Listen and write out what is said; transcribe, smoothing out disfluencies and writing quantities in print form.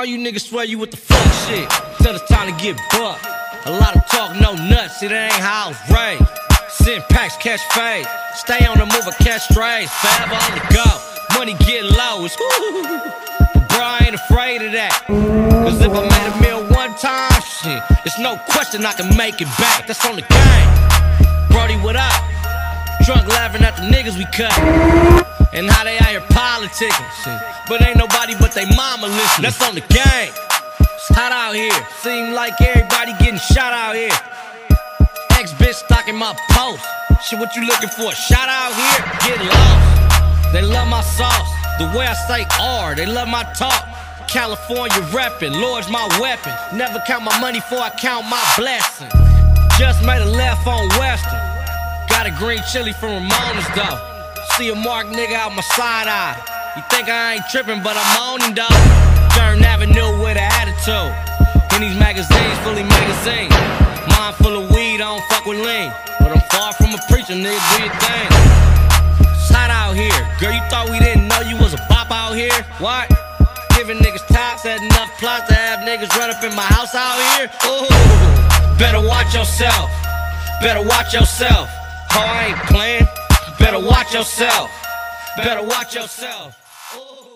All you niggas swear you with the fuck shit, till it's time to get bucked. A lot of talk, no nuts, it ain't how I was raised. Send packs, catch fades, stay on the move or catch strays. Forever on the go, money get low, it's bro, I ain't afraid of that. Cause if I made a meal one time, shit, it's no question I can make it back. That's on the game. Brody, what up? Drunk laughing at the niggas we cut, and how they out here politicking, shit. But ain't nobody but they mama listening. That's on the game. It's hot out here. Seem like everybody getting shot out here. Ex-bitch stalking my post. Shit, what you looking for? Shot out here? Get lost. They love my sauce, the way I say R. They love my talk. California reppin', Lord's my weapon. Never count my money before I count my blessing. Just made a left on Western. Got a green chili from Ramona's though. See a mark nigga out my side eye. You think I ain't trippin', but I'm on him though. Turn Avenue with an attitude. In these magazines, fully magazine. Mind full of weed, I don't fuck with lean. But I'm far from a preacher, nigga, do your thing. It's hot out here. Girl, you thought we didn't know you was a bop out here? What? Giving niggas tops, had enough plots to have niggas run up in my house out here? Ooh, better watch yourself. Better watch yourself. Oh, I ain't playing. Better watch yourself. Better watch yourself. Ooh.